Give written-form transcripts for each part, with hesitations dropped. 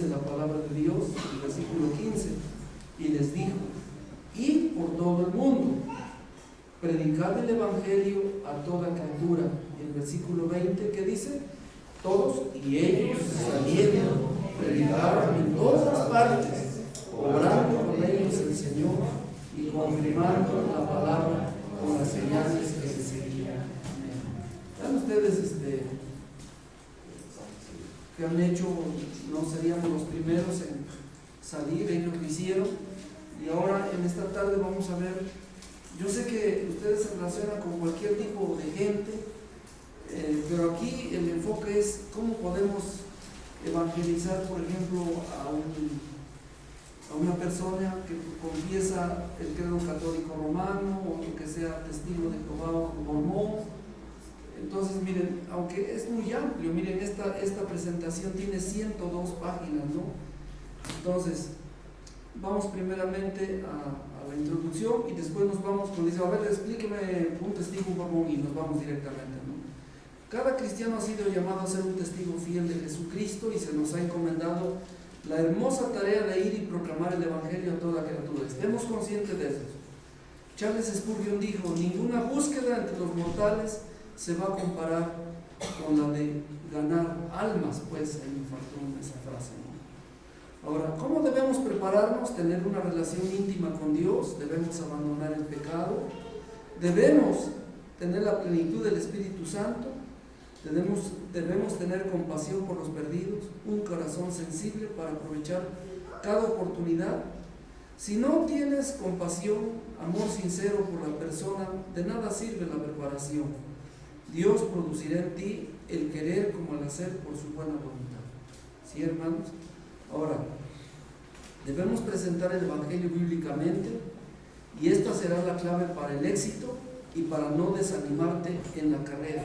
dice la palabra de Dios, el versículo 15, y les dijo: id por todo el mundo, predicad el evangelio a toda criatura. Y el versículo 20, ¿qué dice? Todos, y ellos salieron, predicaron en todas partes, obrando con ellos el Señor y confirmando la palabra con las señales que se seguían. Vean ustedes que han hecho, no seríamos los primeros en salir, ellos lo hicieron, y ahora en esta tarde vamos a ver. Yo sé que ustedes se relacionan con cualquier tipo de gente, pero aquí el enfoque es cómo podemos evangelizar, por ejemplo, a una persona que confiesa el credo católico romano, o que sea testigo de Jehová o mormón. Entonces, miren, aunque es muy amplio, miren, esta presentación tiene 102 páginas, ¿no? Entonces, vamos primeramente a la introducción y después nos vamos, cuando dice, a ver, explíqueme un testigo mormón, y nos vamos directamente, ¿no? Cada cristiano ha sido llamado a ser un testigo fiel de Jesucristo y se nos ha encomendado la hermosa tarea de ir y proclamar el evangelio a toda criatura. Estemos conscientes de eso. Charles Spurgeon dijo: ninguna búsqueda entre los mortales se va a comparar con la de ganar almas. Pues ahí me faltó esa frase, ¿no? Ahora, ¿cómo debemos prepararnos? Tener una relación íntima con Dios, debemos abandonar el pecado, debemos tener la plenitud del Espíritu Santo, debemos tener compasión por los perdidos, un corazón sensible para aprovechar cada oportunidad. Si no tienes compasión, amor sincero por la persona, de nada sirve la preparación. Dios producirá en ti el querer como el hacer por su buena voluntad. ¿Sí, hermanos? Ahora, debemos presentar el evangelio bíblicamente, y esta será la clave para el éxito y para no desanimarte en la carrera.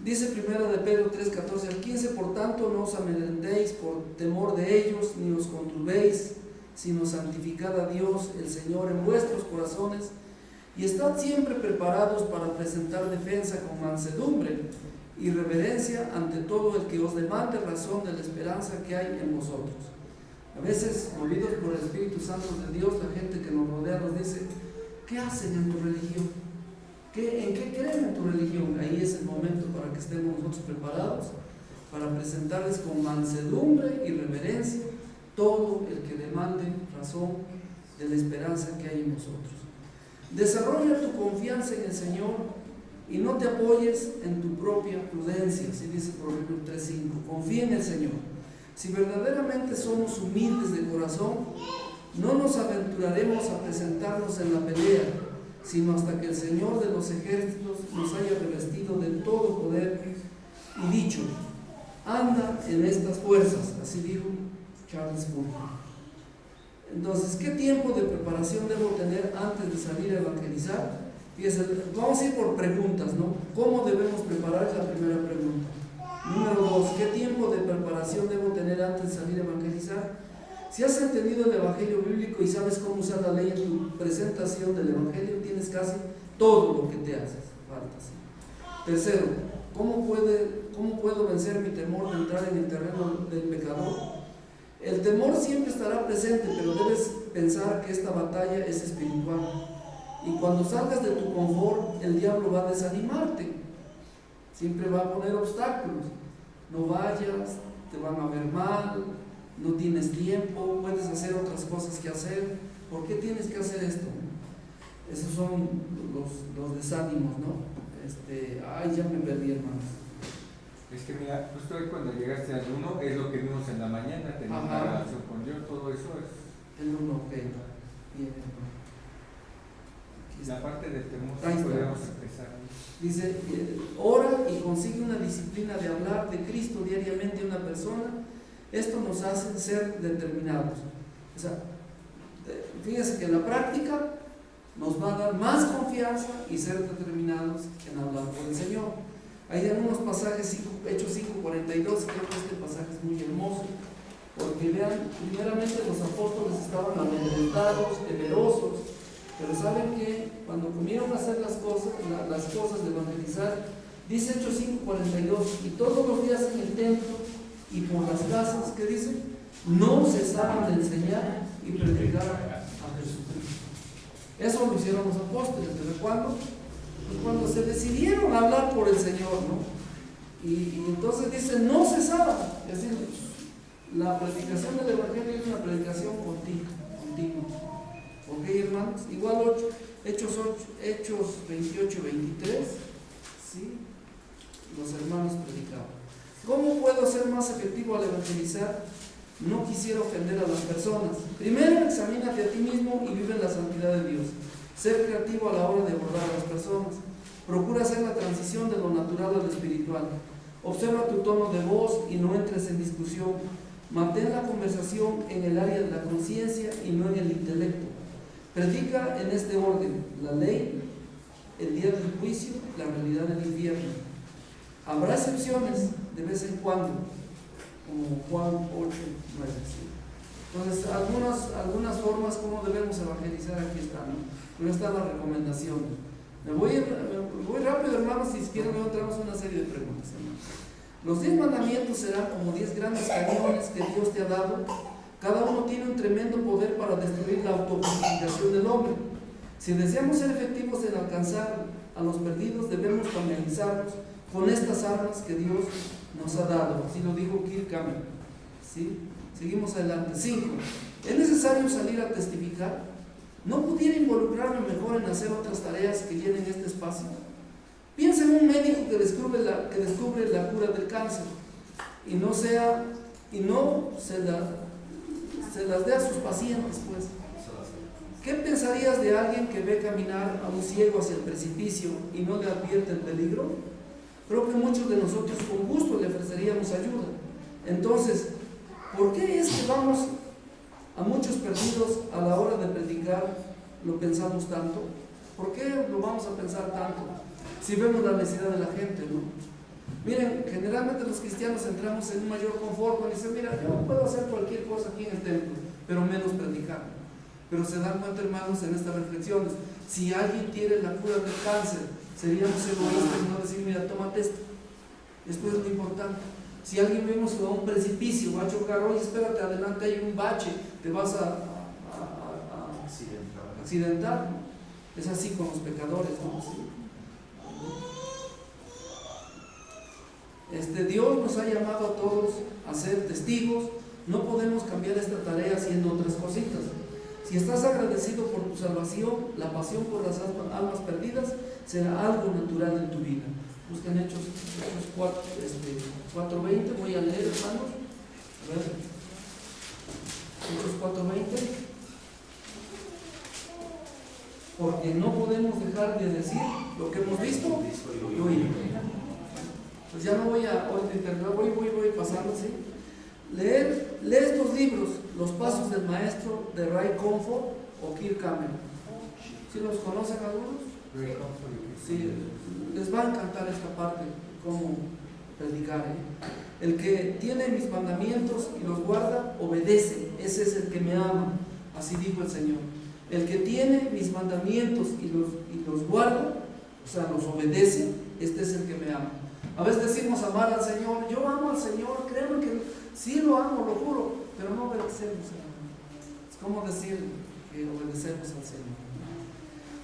Dice 1 de Pedro 3, 14 al 15: por tanto, no os amedrentéis por temor de ellos, ni os conturbéis, sino santificad a Dios el Señor en vuestros corazones, y estad siempre preparados para presentar defensa con mansedumbre y reverencia ante todo el que os demande razón de la esperanza que hay en vosotros. A veces, movidos por el Espíritu Santo de Dios, la gente que nos rodea nos dice: ¿qué hacen en tu religión? ¿En qué creen en tu religión? Ahí es el momento para que estemos nosotros preparados para presentarles con mansedumbre y reverencia todo el que demande razón de la esperanza que hay en nosotros. Desarrolla tu confianza en el Señor y no te apoyes en tu propia prudencia. Así dice Proverbios 3:5. Confía en el Señor. Si verdaderamente somos humildes de corazón, no nos aventuraremos a presentarnos en la pelea, sino hasta que el Señor de los ejércitos nos haya revestido de todo poder y dicho: anda en estas fuerzas. Así dijo Charles Spurgeon. Entonces, ¿qué tiempo de preparación debo tener antes de salir a evangelizar? Fíjense, vamos a ir por preguntas, ¿no? ¿Cómo debemos preparar? Es la primera pregunta. Número 2, ¿qué tiempo de preparación debo tener antes de salir a evangelizar? Si has entendido el evangelio bíblico y sabes cómo usar la ley en tu presentación del evangelio, tienes casi todo lo que te hace falta. ¿Sí? Tercero, ¿cómo puedo vencer mi temor de entrar en el terreno del pecador? El temor siempre estará presente, pero debes pensar que esta batalla es espiritual. Y cuando salgas de tu confort, el diablo va a desanimarte. Siempre va a poner obstáculos. No vayas, te van a ver mal, no tienes tiempo, puedes hacer otras cosas que hacer. ¿Por qué tienes que hacer esto? Esos son los desánimos, ¿no? Ya me perdí, hermanos. Es que mira, justo hoy cuando llegaste al 1 es lo que vimos en la mañana, tenemos una relación con Dios, todo eso es. El 1, ok. Bien. La parte del temor sí podemos empezar. Dice: ora y consigue una disciplina de hablar de Cristo diariamente a una persona. Esto nos hace ser determinados. O sea, fíjense que en la práctica nos va a dar más confianza y ser determinados en hablar por el Señor. Hay algunos pasajes, Hechos 5:42, creo que este pasaje es muy hermoso, porque vean, primeramente los apóstoles estaban amedrentados, temerosos, pero saben que cuando comieron a hacer las cosas de evangelizar, dice Hechos 5:42, y todos los días en el templo y por las casas, ¿qué dice? No cesaban de enseñar y predicar a Jesucristo. Eso lo hicieron los apóstoles. ¿Desde cuándo? Pues cuando se decidieron a hablar por el Señor, ¿no? Y entonces dice, no cesaban. Es decir, la predicación del Evangelio es una predicación continua. ¿Ok, hermanos? Igual Hechos 28 y 23, ¿sí? Los hermanos predicaban. ¿Cómo puedo ser más efectivo al evangelizar? No quisiera ofender a las personas. Primero, examínate a ti mismo y vive en la santidad de Dios. Ser creativo a la hora de abordar a las personas. Procura hacer la transición de lo natural a lo espiritual. Observa tu tono de voz y no entres en discusión. Mantén la conversación en el área de la conciencia y no en el intelecto. Predica en este orden: la ley, el día del juicio, la realidad del infierno. Habrá excepciones de vez en cuando, como Juan 8, 9. ¿Sí? Entonces, algunas formas como debemos evangelizar aquí están, ¿no? Pero están las recomendaciones. Me voy rápido, hermanos, si quieren luego entramos en una serie de preguntas, hermanos. Los 10 mandamientos serán como 10 grandes cañones que Dios te ha dado. Cada uno tiene un tremendo poder para destruir la autojustificación del hombre. Si deseamos ser efectivos en alcanzar a los perdidos, debemos familiarizarnos con estas armas que Dios nos ha dado. Así lo dijo Kirk Cameron. ¿Sí? Seguimos adelante. 5. ¿Es necesario salir a testificar? ¿No pudiera involucrarme mejor en hacer otras tareas que llenen este espacio? Piensa en un médico que descubre la cura del cáncer y no se las dé a sus pacientes, pues. ¿Qué pensarías de alguien que ve caminar a un ciego hacia el precipicio y no le advierte el peligro? Creo que muchos de nosotros con gusto le ofreceríamos ayuda. Entonces, ¿por qué es que vamos a muchos perdidos a la hora de predicar lo pensamos tanto? ¿Por qué lo vamos a pensar tanto? Si vemos la necesidad de la gente, ¿no? Miren, generalmente los cristianos entramos en un mayor confort cuando dicen, mira, yo puedo hacer cualquier cosa aquí en el templo, pero menos predicar. Pero se dan cuenta, hermanos, en estas reflexiones, si alguien quiere la cura del cáncer, seríamos egoístas no decir, mira, tómate esto. Esto es lo importante. Si alguien vemos que va a un precipicio, va a chocar, oye, espérate, adelante hay un bache, te vas a accidentar, ¿no? Es así con los pecadores, ¿no? ¿Sí? Dios nos ha llamado a todos a ser testigos. No podemos cambiar esta tarea haciendo otras cositas. Si estás agradecido por tu salvación, la pasión por las almas perdidas será algo natural en tu vida. Buscan Hechos 4:20, voy a leer, hermanos. A ver. Hechos 4:20. Porque no podemos dejar de decir lo que hemos visto y oído. Pues ya no voy a voy pasando, ¿sí? Lee estos libros, Los Pasos del Maestro, de Ray Comfort o Kirk Cameron. ¿Sí los conocen algunos? Sí, les va a encantar esta parte, cómo predicar, ¿eh? El que tiene mis mandamientos y los guarda, obedece. Ese es el que me ama. Así dijo el Señor. El que tiene mis mandamientos y los guarda, o sea, los obedece, este es el que me ama. A veces decimos amar al Señor. Yo amo al Señor, créanme que sí lo amo, lo juro, pero no obedecemos. Es como decir que obedecemos al Señor.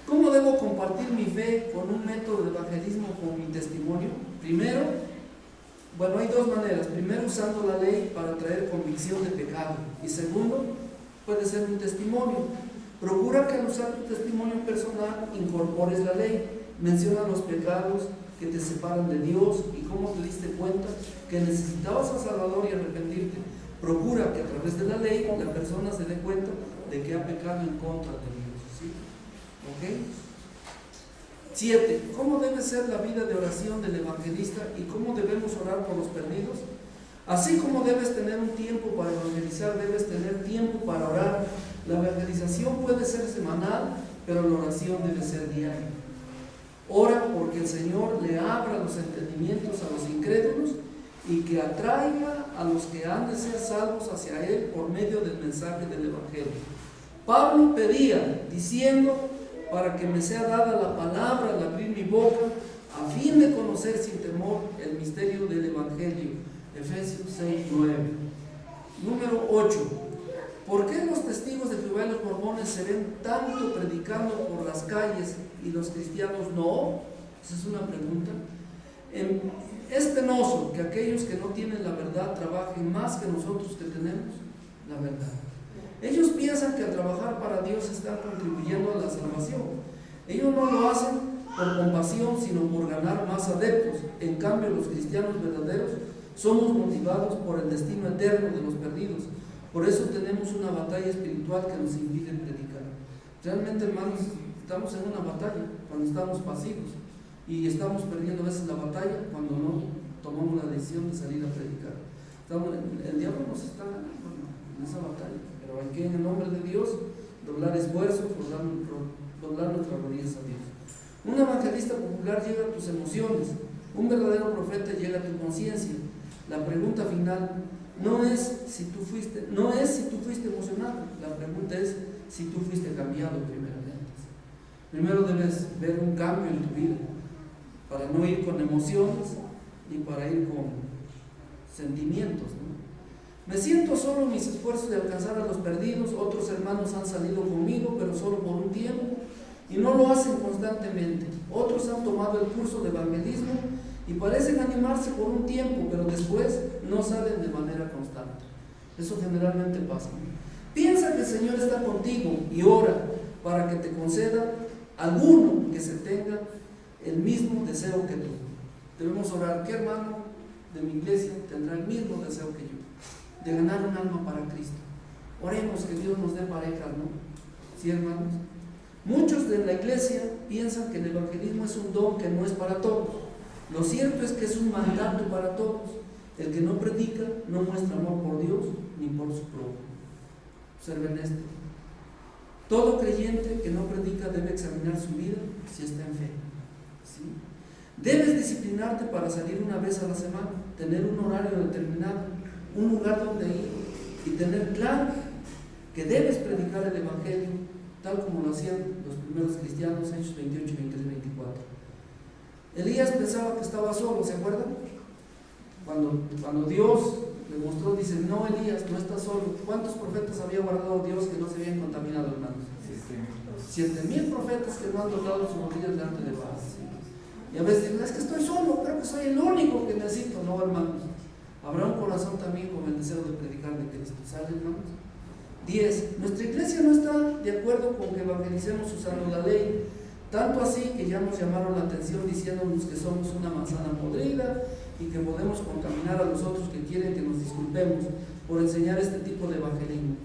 ¿Cómo debo compartir mi fe con un método de evangelismo con mi testimonio? Primero, bueno, hay dos maneras. Primero, usando la ley para traer convicción de pecado. Y segundo, puede ser un testimonio. Procura que al usar tu testimonio personal incorpores la ley. Menciona los pecados que te separan de Dios y cómo te diste cuenta que necesitabas al Salvador y arrepentirte. Procura que a través de la ley la persona se dé cuenta de que ha pecado en contra de Dios. ¿Sí? ¿Ok? 7. ¿Cómo debe ser la vida de oración del evangelista y cómo debemos orar por los perdidos? Así como debes tener un tiempo para evangelizar, debes tener tiempo para orar. La evangelización puede ser semanal, pero la oración debe ser diaria. Ora porque el Señor le abra los entendimientos a los incrédulos y que atraiga a los que han de ser salvos hacia Él por medio del mensaje del Evangelio. Pablo pedía, diciendo, para que me sea dada la palabra al abrir mi boca, a fin de conocer sin temor el misterio del Evangelio. Efesios 6:9. Número 8. ¿Por qué los testigos de Jehová y los mormones se ven tanto predicando por las calles y los cristianos no? Esa es una pregunta. Es penoso que aquellos que no tienen la verdad trabajen más que nosotros que tenemos la verdad. Ellos piensan que al trabajar para Dios están contribuyendo a la salvación. Ellos no lo hacen por compasión, sino por ganar más adeptos. En cambio, los cristianos verdaderos somos motivados por el destino eterno de los perdidos. Por eso tenemos una batalla espiritual que nos impide predicar. Realmente, hermanos, estamos en una batalla cuando estamos pasivos y estamos perdiendo a veces la batalla cuando no tomamos la decisión de salir a predicar. El diablo nos está ganando, hermano, en esa batalla, pero hay que, en el nombre de Dios, doblar esfuerzos, doblar nuestras rodillas a Dios. Un evangelista popular llega a tus emociones, un verdadero profeta llega a tu conciencia. La pregunta final no es si tú fuiste emocionado, la pregunta es si tú fuiste cambiado primeramente. Primero debes ver un cambio en tu vida, para no ir con emociones ni para ir con sentimientos, ¿no? Me siento solo en mis esfuerzos de alcanzar a los perdidos. Otros hermanos han salido conmigo, pero solo por un tiempo, y no lo hacen constantemente. Otros han tomado el curso de evangelismo y parecen animarse por un tiempo, pero después no salen de manera constante. Eso generalmente pasa. Piensa que el Señor está contigo y ora para que te conceda alguno que se tenga el mismo deseo que tú. Debemos orar. ¿Qué hermano de mi iglesia tendrá el mismo deseo que yo? De ganar un alma para Cristo. Oremos que Dios nos dé parejas, ¿no? ¿Sí, hermanos? Muchos de la iglesia piensan que el evangelismo es un don que no es para todos. Lo cierto es que es un mandato para todos. El que no predica no muestra amor por Dios ni por su prójimo. Observen esto. Todo creyente que no predica debe examinar su vida si está en fe. ¿Sí? Debes disciplinarte para salir una vez a la semana, tener un horario determinado, un lugar donde ir y tener claro que debes predicar el evangelio tal como lo hacían los primeros cristianos, Hechos 28, 23, 24. Elías pensaba que estaba solo, ¿se acuerdan? Cuando Dios le mostró, dice, no, Elías, no estás solo. ¿Cuántos profetas había guardado Dios que no se habían contaminado, hermanos? 7,000 profetas que no han doblado sus rodillas delante de paz. Y a veces dicen, es que estoy solo, creo que soy el único que necesito. No, hermanos, habrá un corazón también con el deseo de predicar de Cristo. ¿Saben, hermanos? 10. Nuestra iglesia no está de acuerdo con que evangelicemos usando la ley, tanto así que ya nos llamaron la atención diciéndonos que somos una manzana podrida y que podemos contaminar a los otros que quieren que nos disculpemos por enseñar este tipo de evangelismo.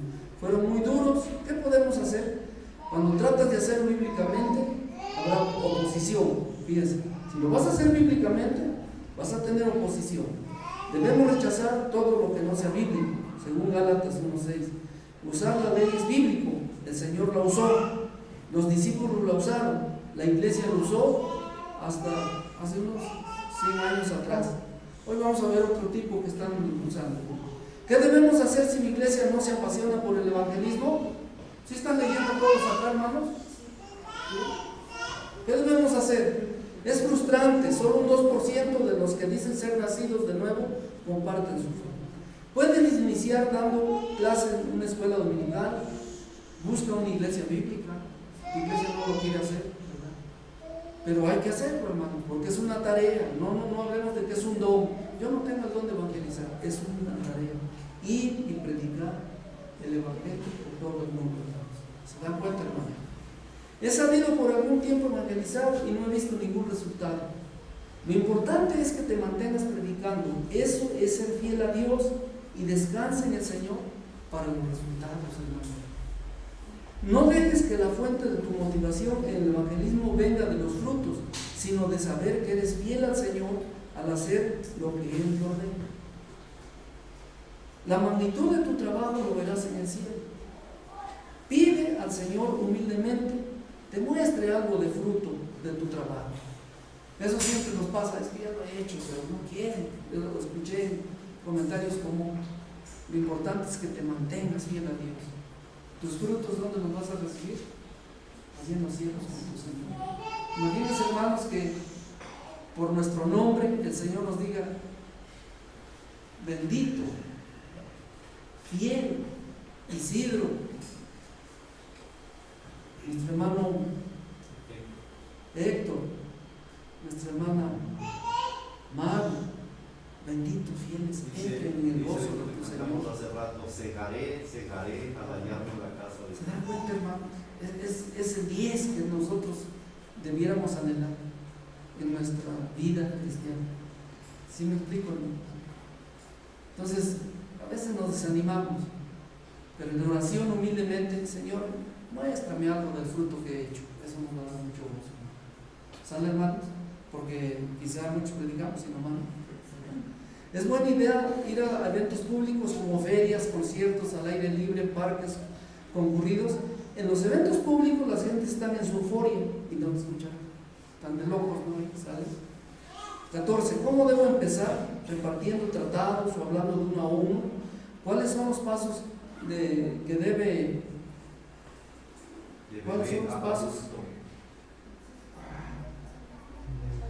Fueron muy duros. ¿Qué podemos hacer? Cuando tratas de hacerlo bíblicamente, habrá oposición. Fíjense, si lo vas a hacer bíblicamente, vas a tener oposición. Debemos rechazar todo lo que no sea bíblico, según Gálatas 1:6. Usar la ley es bíblico, el Señor la usó, los discípulos la usaron, la iglesia la usó hasta hace unos 100 años atrás. Hoy vamos a ver otro tipo que están usando. ¿Qué debemos hacer si mi iglesia no se apasiona por el evangelismo? ¿Sí están leyendo todos acá, hermanos? ¿Qué debemos hacer? Es frustrante, solo un 2% de los que dicen ser nacidos de nuevo comparten su fe. Pueden iniciar dando clases en una escuela dominical, busca una iglesia bíblica. Tu iglesia no lo quiere hacer, ¿verdad? Pero hay que hacerlo, hermano, porque es una tarea. No hablemos de que es un don. Yo no tengo el don de evangelizar, es una tarea. Ir y predicar el evangelio por todo el mundo. ¿Se dan cuenta, hermano? He sabido por algún tiempo evangelizar y no he visto ningún resultado. Lo importante es que te mantengas predicando. Eso es ser fiel a Dios y descansa en el Señor para los resultados, hermano. No dejes que la fuente de tu motivación en el evangelismo venga de los frutos, sino de saber que eres fiel al Señor al hacer lo que Él te ordena. La magnitud de tu trabajo lo verás en el cielo. Pide al Señor humildemente, te muestre algo de fruto de tu trabajo. Eso siempre nos pasa, es que ya lo he hecho, pero no quieren. Yo lo escuché en comentarios como, lo importante es que te mantengas fiel a Dios. Tus frutos, ¿dónde los vas a recibir? Allí en los cielos con tu Señor. Imagínense, hermanos, que por nuestro nombre el Señor nos diga, bendito, fiel, Isidro, nuestro hermano Héctor, nuestra hermana Maru, benditos fieles, entren en el gozo de tu Señor. Hace rato, cejaré al hallarme en la casa de ¿Se dan cuenta, hermano? Es el 10 que nosotros debiéramos anhelar en nuestra vida cristiana. ¿Sí me explico, hermano? Entonces, a veces nos desanimamos, pero en oración humildemente, Señor, muéstrame algo del fruto que he hecho. Eso nos va a dar mucho gozo. ¿Sale, hermanos? Porque quizá muchos predicamos y no más. Es buena idea ir a eventos públicos como ferias, conciertos al aire libre, parques concurridos. En los eventos públicos la gente está en su euforia y no escuchan. Están de locos, ¿no? ¿Sale? 14. ¿Cómo debo empezar? Repartiendo tratados o hablando de uno a uno. ¿Cuáles son los pasos que debe? ¿Cuáles son los pasos?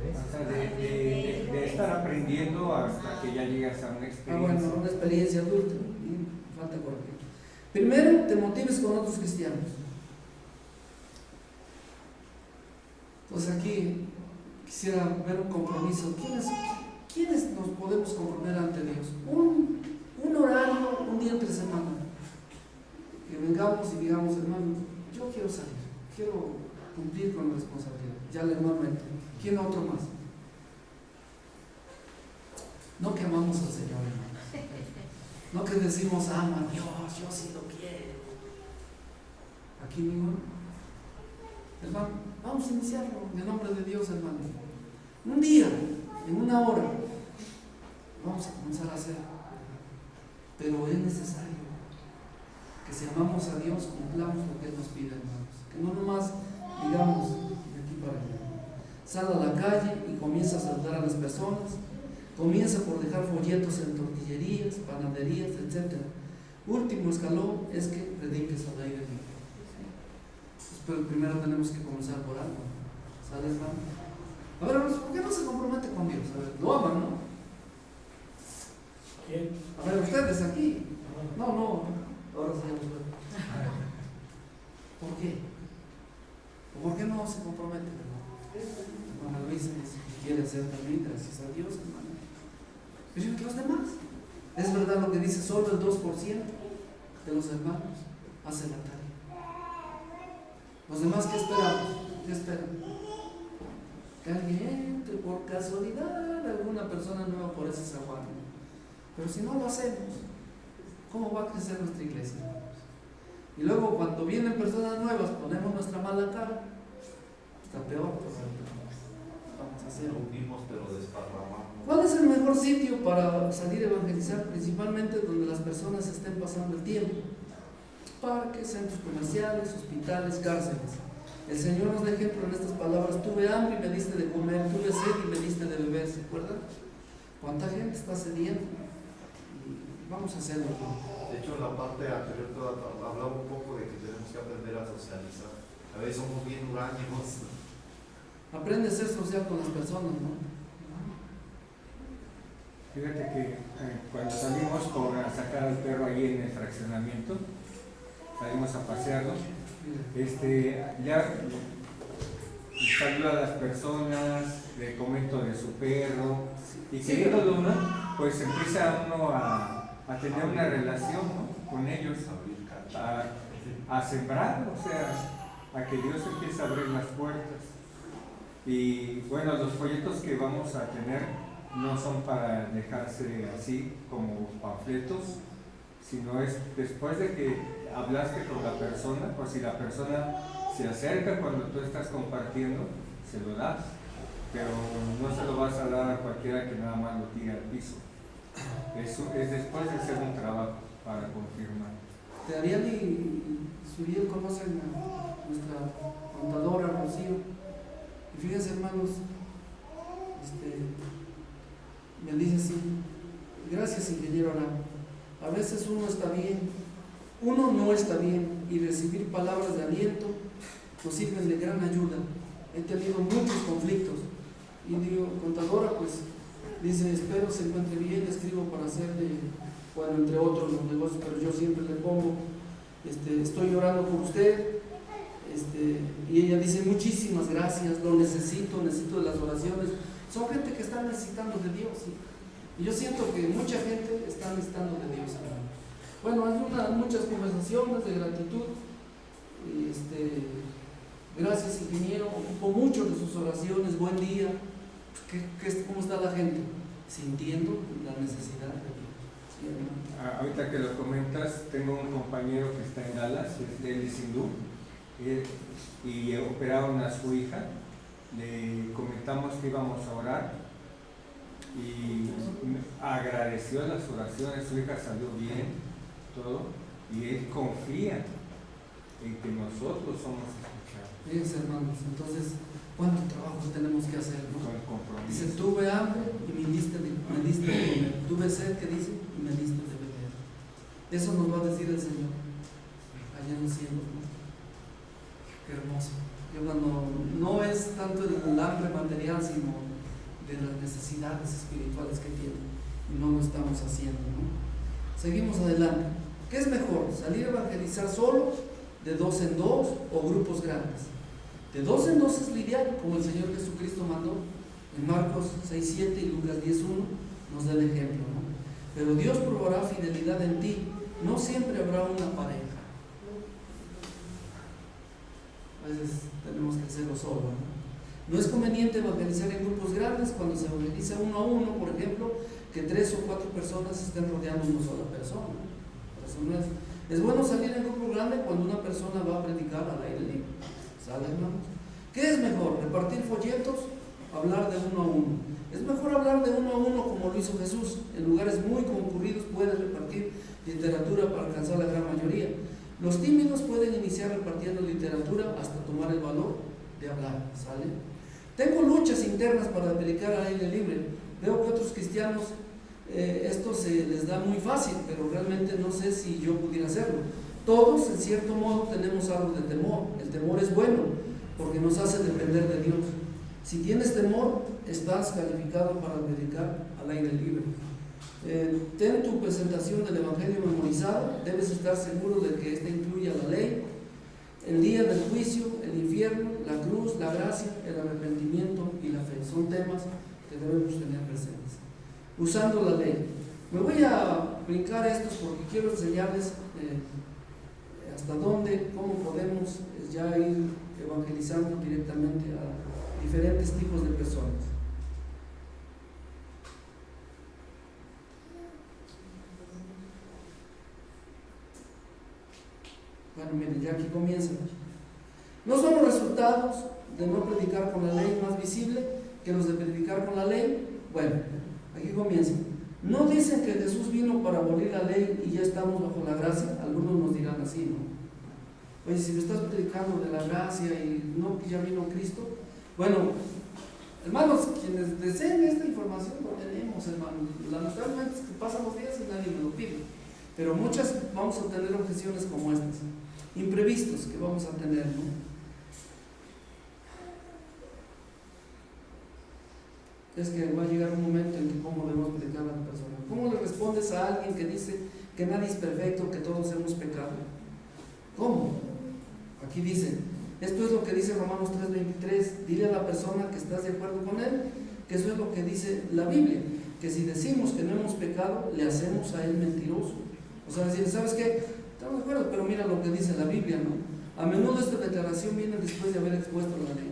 O sea, de estar aprendiendo hasta que ya llegas a una experiencia. Bueno, una experiencia adulta. Falta corregir. Primero, te motives con otros cristianos. Entonces aquí quisiera ver un compromiso. ¿Quiénes nos podemos comprometer ante Dios? Un horario, un día entre semana. Que vengamos y digamos, hermano, yo quiero salir, quiero cumplir con la responsabilidad. Ya el hermano entra. ¿Quién otro más? No que amamos al Señor, hermanos. No que decimos, ama a Dios, yo sí lo quiero. Aquí ninguno. Hermano, vamos a iniciarlo en el nombre de Dios, hermano. Un día, en una hora, vamos a comenzar a hacer. Pero es necesario que si amamos a Dios, cumplamos lo que Él nos pide, hermanos. Que no nomás digamos de aquí para allá. Sal a la calle y comienza a saludar a las personas. Comienza por dejar folletos en tortillerías, panaderías, etc. Último escalón es que prediques al aire libre. Pero primero tenemos que comenzar por algo. ¿Sale, hermano? A ver, ¿por qué no se compromete con Dios? A ver, lo aman, ¿no? ¿Quién? A ver, ustedes aquí. No, ahora sí. ¿Por qué? ¿O por qué no se comprometen, hermano? Bueno, Luis quiere hacer también, gracias a Dios, hermano. Pero ¿y los demás? Es verdad lo que dice, solo el 2% de los hermanos hace la tarea. Los demás, ¿qué esperamos? ¿Qué esperan? Que alguien entre por casualidad, alguna persona nueva por ese zaguán. Pero si no lo hacemos, ¿cómo va a crecer nuestra iglesia? Y luego cuando vienen personas nuevas, ponemos nuestra mala cara, está peor. Vamos a hacer. Unimos pero desparramamos. ¿Cuál es el mejor sitio para salir a evangelizar? Principalmente donde las personas estén pasando el tiempo. Parques, centros comerciales, hospitales, cárceles. El Señor nos da ejemplo en estas palabras: tuve hambre y me diste de comer, tuve sed y me diste de beber. ¿Se acuerdan? ¿Cuánta gente está sedienta? Y vamos a hacerlo. De hecho, en la parte anterior hablaba un poco de que tenemos que aprender a socializar. A veces somos bien huraños. Aprende a ser social con las personas, ¿no? Fíjate que cuando salimos a sacar al perro ahí en el fraccionamiento, salimos a pasearlo, ya saluda a las personas, le comento de su perro, y queriéndolo uno, pues empieza uno a tener una relación, ¿no?, con ellos, a sembrar, o sea, a que Dios empiece a abrir las puertas. Y bueno, los folletos que vamos a tener no son para dejarse así como panfletos, sino es después de que hablaste con la persona, o si la persona se acerca cuando tú estás compartiendo, se lo das, pero no se lo vas a dar a cualquiera que nada más lo tire al piso. Eso es después de hacer un trabajo para confirmar. Ariel y Suriel conocen a nuestra contadora Rocío. Y fíjense, hermanos, me dice así: gracias, ingeniero Aram. A veces uno está bien, uno no está bien, y recibir palabras de aliento nos sirven de gran ayuda. He tenido muchos conflictos. Y digo, contadora, pues, dice, espero se encuentre bien, escribo para hacerle bueno, entre otros los negocios, pero yo siempre le pongo, estoy orando por usted, y ella dice, muchísimas gracias, lo necesito de las oraciones. Son gente que está necesitando de Dios, ¿sí? Y yo siento que mucha gente está necesitando de Dios. Bueno, hay muchas conversaciones de gratitud. Gracias, ingeniero, ocupo mucho de sus oraciones, buen día. ¿Cómo está la gente? Sintiendo la necesidad de Dios. ¿Sí, ahorita que lo comentas, tengo un compañero que está en Dallas, él es hindú, y operaron a su hija. Le comentamos que íbamos a orar y agradeció las oraciones, su hija salió bien, todo, y él confía en que nosotros somos escuchados. Fíjense, hermanos, entonces, ¿cuánto trabajo tenemos que hacer, no? Con el compromiso. Dice, tuve hambre y me diste de comer, tuve sed, ¿qué dice? Y me diste de beber. Eso nos va a decir el Señor allá en los cielos, ¿no? Qué hermoso. Yo cuando no es tanto el hambre material, sino de las necesidades espirituales que tiene, y no lo estamos haciendo, ¿no? Seguimos adelante. ¿Qué es mejor? ¿Salir a evangelizar solo, de 2 en 2 o grupos grandes? De 2 en 2 es lidiar, como el Señor Jesucristo mandó en Marcos 6:7 y Lucas 10:1 nos da el ejemplo, ¿no? Pero Dios probará fidelidad en ti, no siempre habrá una pareja. A veces tenemos que hacerlo solo, ¿no? No es conveniente evangelizar en grupos grandes cuando se evangeliza 1 a 1, por ejemplo, que 3 o 4 personas estén rodeando a una sola persona. Por eso no es bueno salir en grupo grande cuando una persona va a predicar al aire libre. ¿Sale, hermanos? ¿Qué es mejor? ¿Repartir folletos? ¿Hablar de 1 a 1? Es mejor hablar de 1 a 1 como lo hizo Jesús. En lugares muy concurridos puede repartir literatura para alcanzar la gran mayoría. Los tímidos pueden iniciar repartiendo literatura hasta tomar el valor de hablar. ¿Sale? Tengo luchas internas para predicar al aire libre. Veo que otros cristianos esto se les da muy fácil, pero realmente no sé si yo pudiera hacerlo. Todos, en cierto modo, tenemos algo de temor. El temor es bueno porque nos hace depender de Dios. Si tienes temor, estás calificado para predicar al aire libre. Ten tu presentación del Evangelio memorizada. Debes estar seguro de que esta incluya la ley, el día del juicio, el infierno, la cruz, la gracia, el arrepentimiento y la fe. Son temas que debemos tener presentes. Usando la ley. Me voy a brincar estos porque quiero enseñarles hasta dónde, cómo podemos ya ir evangelizando directamente a diferentes tipos de personas. Bueno, miren, ya aquí comienza. ¿No son los resultados de no predicar con la ley más visible que los de predicar con la ley? Bueno, aquí comienza. ¿No dicen que Jesús vino para abolir la ley y ya estamos bajo la gracia? Algunos nos dirán así, ¿no? Oye, si me estás predicando de la gracia y no que ya vino Cristo. Bueno, hermanos, quienes deseen esta información lo tenemos, hermanos. Lamentablemente es que pasan los días y nadie me lo pide. Pero muchas vamos a tener objeciones como estas, imprevistos que vamos a tener, ¿no? Es que va a llegar un momento en que cómo debemos predicar a la persona. ¿Cómo le respondes a alguien que dice que nadie es perfecto, que todos hemos pecado? ¿Cómo? Aquí dice, esto es lo que dice Romanos 3:23, dile a la persona que estás de acuerdo con él, que eso es lo que dice la Biblia, que si decimos que no hemos pecado, le hacemos a él mentiroso. O sea, decir, ¿sabes qué? Estamos de acuerdo, pero mira lo que dice la Biblia, ¿no? A menudo esta declaración viene después de haber expuesto la ley.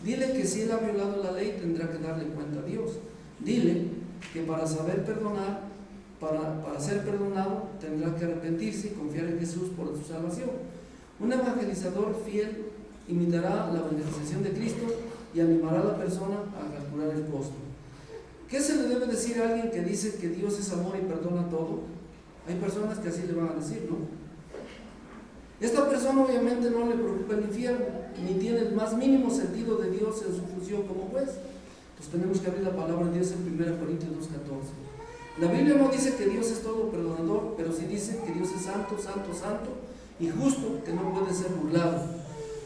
Dile que si él ha violado la ley tendrá que darle cuenta a Dios. Dile que para saber perdonar, para ser perdonado, tendrá que arrepentirse y confiar en Jesús por su salvación. Un evangelizador fiel imitará la evangelización de Cristo y animará a la persona a calcular el costo. ¿Qué se le debe decir a alguien que dice que Dios es amor y perdona todo? Hay personas que así le van a decir, ¿no? Esta persona obviamente no le preocupa el infierno, ni tiene el más mínimo sentido de Dios en su función como juez. Entonces tenemos que abrir la palabra de Dios en 1 Corintios 2:14. La Biblia no dice que Dios es todo perdonador, pero sí dice que Dios es santo, santo, santo y justo, que no puede ser burlado,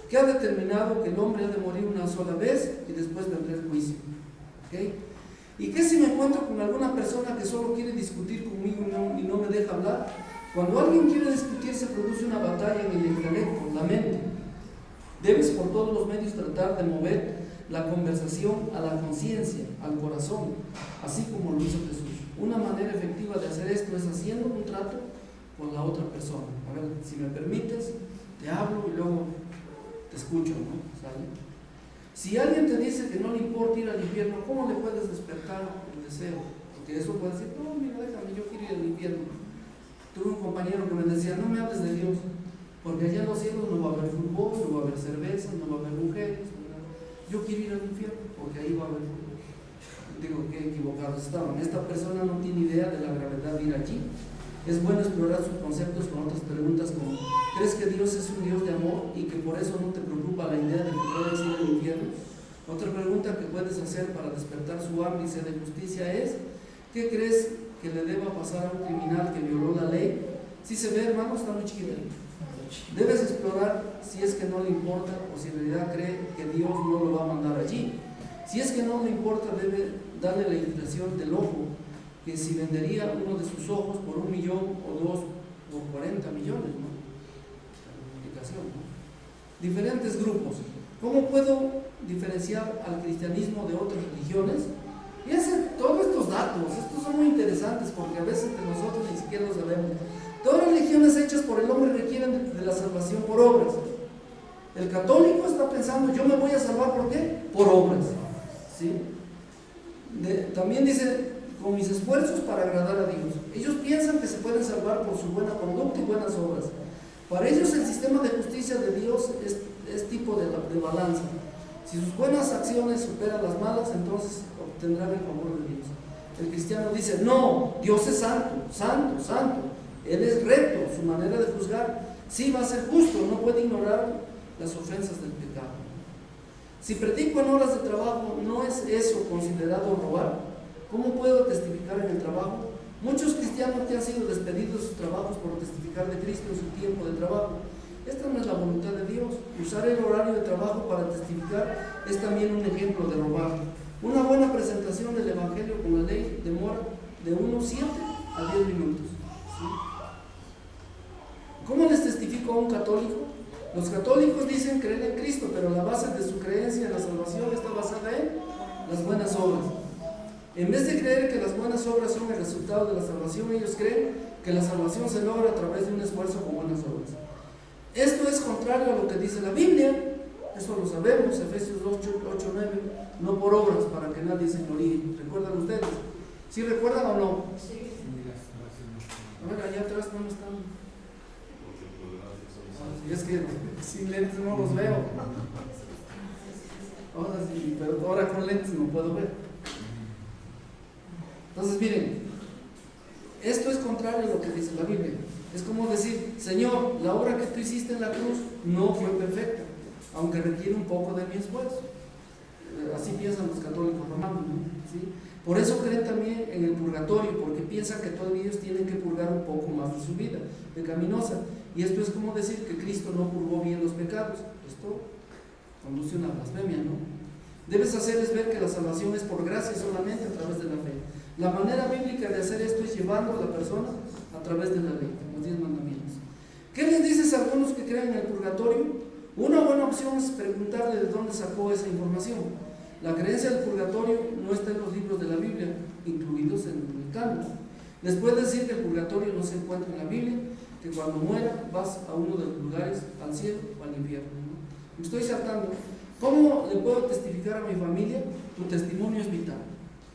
que ha determinado que el hombre ha de morir una sola vez y después vendrá el juicio. ¿Okay? ¿Y qué si me encuentro con alguna persona que solo quiere discutir conmigo y no me deja hablar. Cuando alguien quiere discutir, se produce una batalla en el intelecto, la mente. Debes por todos los medios tratar de mover la conversación a la conciencia, al corazón, así como lo hizo Jesús. Una manera efectiva de hacer esto es haciendo un trato con la otra persona. A ver, si me permites, te hablo y luego te escucho, ¿no? ¿Sale? Si alguien te dice que no le importa ir al infierno, ¿cómo le puedes despertar el deseo? Porque eso puede decir, no, mira, déjame, yo quiero ir al infierno. Tuve un compañero que me decía, no me hables de Dios, porque allá en los cielos no va a haber fútbol, no va a haber cerveza, no va a haber mujeres. Yo quiero ir al infierno, porque ahí va a haber fútbol. Digo, qué equivocados estaban. Esta persona no tiene idea de la gravedad de ir allí. Es bueno explorar sus conceptos con otras preguntas como, ¿crees que Dios es un Dios de amor y que por eso no te preocupa la idea de que puedes ir al infierno? Otra pregunta que puedes hacer para despertar su hambre y sed de justicia es, ¿qué crees que le deba pasar a un criminal que violó la ley? Si se ve, hermano, está muy chiquita. Debes explorar si es que no le importa o si en realidad cree que Dios no lo va a mandar allí. Si es que no le importa, debe darle la invitación del ojo, que si vendería uno de sus ojos por 1 millón o 2 por 40 millones, ¿no? ¿No? Diferentes grupos. ¿Cómo puedo diferenciar al cristianismo de otras religiones? Fíjense, todos estos datos, estos son muy interesantes porque a veces entre nosotros ni siquiera lo sabemos. Todas las religiones hechas por el hombre requieren de la salvación por obras. El católico está pensando, yo me voy a salvar, ¿por qué? Por obras. ¿Sí? También dice, con mis esfuerzos para agradar a Dios. Ellos piensan que se pueden salvar por su buena conducta y buenas obras. Para ellos el sistema de justicia de Dios es tipo de balanza. Si sus buenas acciones superan las malas, entonces obtendrán el favor de Dios. El cristiano dice, no, Dios es santo, santo, santo. Él es recto, su manera de juzgar sí va a ser justo, no puede ignorar las ofensas del pecado. Si predico en horas de trabajo, ¿no es eso considerado robar? ¿Cómo puedo testificar en el trabajo? Muchos cristianos que han sido despedidos de sus trabajos por testificar de Cristo en su tiempo de trabajo. Esta no es la voluntad de Dios. Usar el horario de trabajo para testificar es también un ejemplo de robar. Una buena presentación del Evangelio con la ley demora de unos 7 a 10 minutos. ¿Sí? ¿Cómo les testifico a un católico? Los católicos dicen creer en Cristo, pero la base de su creencia en la salvación está basada en las buenas obras. En vez de creer que las buenas obras son el resultado de la salvación, ellos creen que la salvación se logra a través de un esfuerzo con buenas obras. Esto es contrario a lo que dice la Biblia, eso lo sabemos, Efesios 8:9, no por obras para que nadie se gloríe. ¿Recuerdan ustedes? ¿Sí recuerdan o no? Sí. A ver, allá atrás no están. Es que sin lentes no los veo. Ahora sí, pero ahora con lentes no puedo ver. Entonces miren, esto es contrario a lo que dice la Biblia. Es como decir, Señor, la obra que tú hiciste en la cruz no fue perfecta, aunque requiere un poco de mi esfuerzo. Así piensan los católicos romanos, ¿no? ¿Sí? Por eso creen también en el purgatorio, porque piensan que todavía ellos tienen que purgar un poco más de su vida pecaminosa. Y esto es como decir que Cristo no purgó bien los pecados. Esto conduce a una blasfemia, ¿no? Debes hacerles ver que la salvación es por gracia solamente a través de la fe. La manera bíblica de hacer esto es llevando a la persona a través de la ley, los 10 mandamientos. ¿Qué les dices a algunos que creen en el purgatorio? Una buena opción es preguntarle de dónde sacó esa información. La creencia del purgatorio no está en los libros de la Biblia, incluidos en el canon. Les puedo decir que el purgatorio no se encuentra en la Biblia, que cuando muera vas a uno de los lugares, al cielo o al infierno, ¿no? Me estoy saltando. ¿Cómo le puedo testificar a mi familia? Tu testimonio es vital.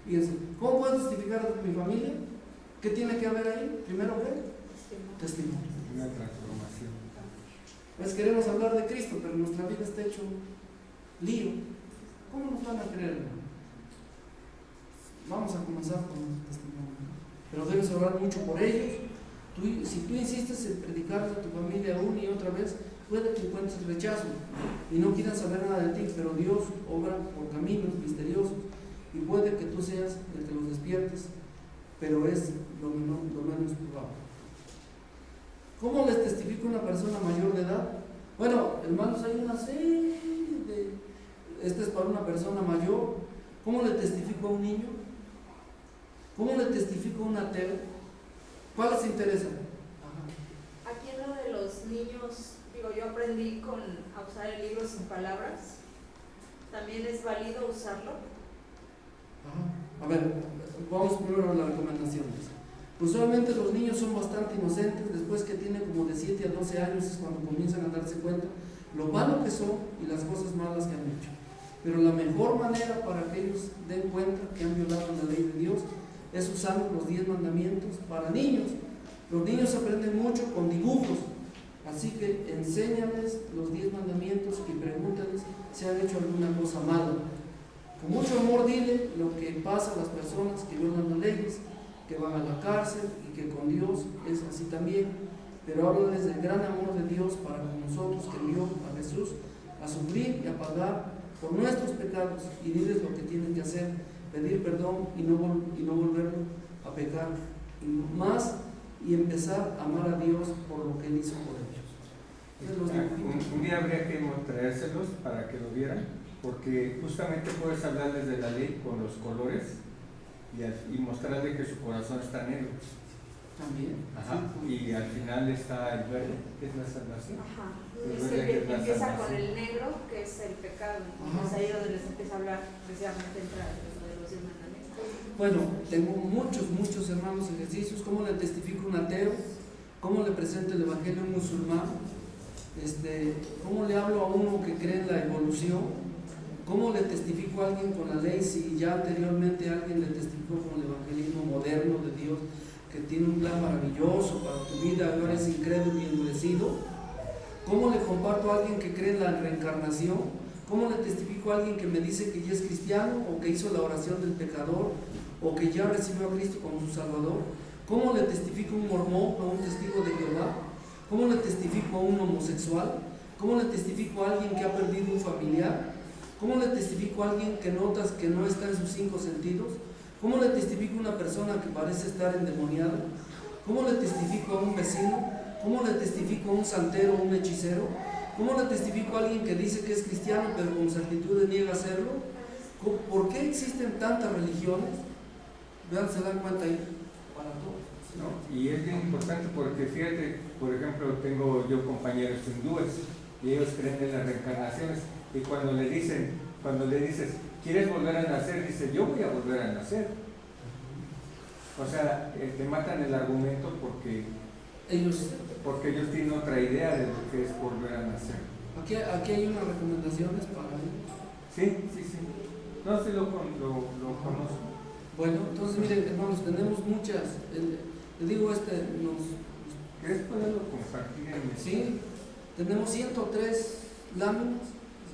Fíjense, ¿cómo puedo testificar a mi familia? ¿Qué tiene que haber ahí? Primero, ¿qué? Testimonio. Una transformación. Pues queremos hablar de Cristo, pero nuestra vida está hecho lío. ¿Cómo nos van a creer? Vamos a comenzar con el testimonio. Pero debes orar mucho por ellos. Si tú insistes en predicarle a tu familia una y otra vez, puede que encuentres rechazo y no quieran saber nada de ti, pero Dios obra por caminos misteriosos y puede que tú seas el que los despiertes, pero es lo menos probable. ¿Cómo les testifico a una persona mayor de edad? Bueno, hermanos, hay una serie de... Esta es para una persona mayor. ¿Cómo le testifico a un niño? ¿Cómo le testifico a un ateo? ¿Cuáles interesan? Ajá. Aquí en lo de los niños, digo, yo aprendí a usar el libro sin palabras. ¿También es válido usarlo? Ajá. A ver, vamos primero a las recomendaciones. Usualmente los niños son bastante inocentes, después que tienen como de 7 a 12 años es cuando comienzan a darse cuenta lo malo que son y las cosas malas que han hecho. Pero la mejor manera para que ellos den cuenta que han violado la ley de Dios es usando los 10 mandamientos para niños. Los niños aprenden mucho con dibujos, así que enséñales los 10 mandamientos y pregúntales si han hecho alguna cosa mala. Con mucho amor dile lo que pasa a las personas que violan las leyes, que van a la cárcel y que con Dios es así también. Pero háblales del gran amor de Dios para con nosotros, que envió a Jesús a sufrir y a pagar por nuestros pecados, y diles lo que tienen que hacer, pedir perdón y no volverlo a pecar, y empezar a amar a Dios por lo que Él hizo por ellos. Un día habría que traérselos para que lo vieran, porque justamente puedes hablarles de la ley con los colores y mostrarle que su corazón está negro. También. Ajá. Y al final está el verde, que es la salvación. Ajá. Empieza con el negro, que es el pecado. Es ahí donde les empieza a hablar precisamente de los 10 mandamientos. Bueno, tengo muchos hermanos ejercicios. ¿Cómo le testifico a un ateo? ¿Cómo le presento el evangelio a un musulmán? ¿Cómo le hablo a uno que cree en la evolución? ¿Cómo le testifico a alguien con la ley si ya anteriormente alguien le testificó con el evangelismo moderno de Dios, que tiene un plan maravilloso para tu vida, ahora es incrédulo y endurecido? ¿Cómo le comparto a alguien que cree en la reencarnación? ¿Cómo le testifico a alguien que me dice que ya es cristiano, o que hizo la oración del pecador, o que ya recibió a Cristo como su Salvador? ¿Cómo le testifico a un mormón, a un testigo de Jehová? ¿Cómo le testifico a un homosexual? ¿Cómo le testifico a alguien que ha perdido un familiar? ¿Cómo le testifico a alguien que notas que no está en sus 5 sentidos? ¿Cómo le testifico a una persona que parece estar endemoniada? ¿Cómo le testifico a un vecino? ¿Cómo le testifico a un santero o un hechicero? ¿Cómo le testifico a alguien que dice que es cristiano pero con sus actitudes niega hacerlo? ¿Por qué existen tantas religiones? Vean, se dan cuenta ahí, para todos. ¿No? Y es bien importante porque fíjate, por ejemplo, tengo yo compañeros hindúes y ellos creen en las reencarnaciones, y cuando le dices, ¿quieres volver a nacer? Dice, yo voy a volver a nacer. O sea, te matan el argumento porque ellos tienen otra idea de lo que es volver a nacer. Aquí hay unas recomendaciones para ellos. Sí. No, sí lo conozco. Bueno, entonces miren, hermanos, tenemos muchas. Le digo, ¿Quieres poderlo compartir en el... Sí, tenemos 103 láminas.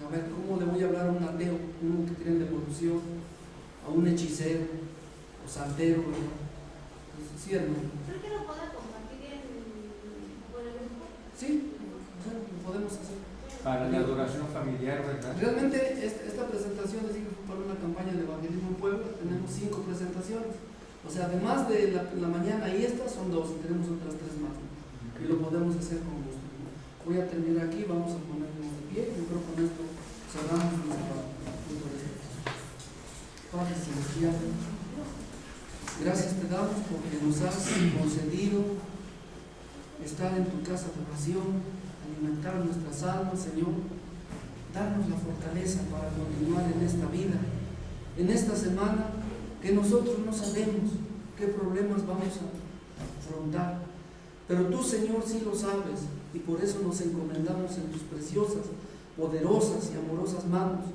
A ver, ¿cómo le voy a hablar a un ateo, uno que cree en la evolución, a un hechicero, o santero, ¿verdad? Sí, hermano. ¿Creo que lo pueda compartir por el grupo? Sí, lo podemos hacer. Para la adoración familiar, ¿verdad? Realmente esta presentación, les digo, fue para una campaña de evangelismo en Puebla. Tenemos 5 presentaciones. O sea, además de la mañana y esta, son 2, y tenemos otras 3 más, ¿no? Y lo podemos hacer con gusto. Voy a terminar aquí, vamos a ponernos de pie. Yo creo que con esto cerramos nuestro Padre Celestial. Gracias te damos porque nos has concedido estar en tu casa de oración, alimentar nuestras almas, Señor. Darnos la fortaleza para continuar en esta vida, en esta semana que nosotros no sabemos qué problemas vamos a afrontar, pero tú, Señor, sí lo sabes, y por eso nos encomendamos en tus preciosas, poderosas y amorosas manos,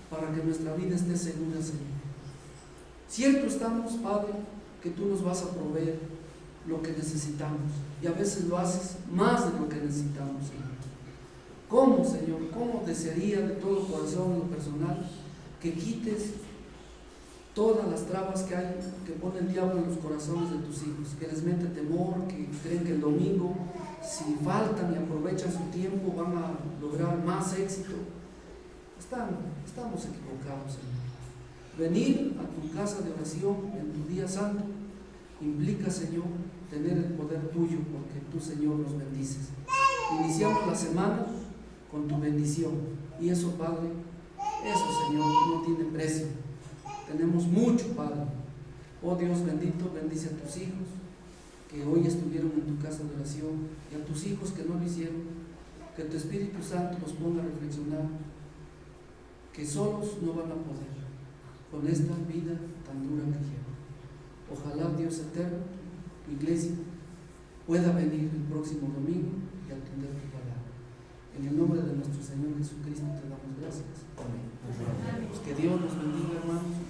para que nuestra vida esté segura, Señor. Cierto estamos, Padre, que tú nos vas a proveer lo que necesitamos, y a veces lo haces más de lo que necesitamos, Señor. ¿Cómo, Señor? ¿Cómo desearía de todo corazón, en lo personal, que quites todas las trabas que hay, que pone el diablo en los corazones de tus hijos, que les mete temor, que creen que el domingo, si faltan y aprovechan su tiempo, van a lograr más éxito? Estamos equivocados, Señor. Venir a tu casa de oración en tu día santo implica, Señor, tener el poder tuyo, porque tú, Señor, nos bendices. Iniciamos la semana con tu bendición, y eso, Padre, eso, Señor, no tiene precio. Tenemos mucho, Padre. Oh Dios bendito, bendice a tus hijos, que hoy estuvieron en tu casa de oración, y a tus hijos que no lo hicieron, que tu Espíritu Santo los ponga a reflexionar, que solos no van a poder con esta vida tan dura que llevan. Ojalá Dios eterno, tu iglesia, pueda venir el próximo domingo y atender tu palabra. En el nombre de nuestro Señor Jesucristo te damos gracias. Amén. Pues que Dios los bendiga, hermanos.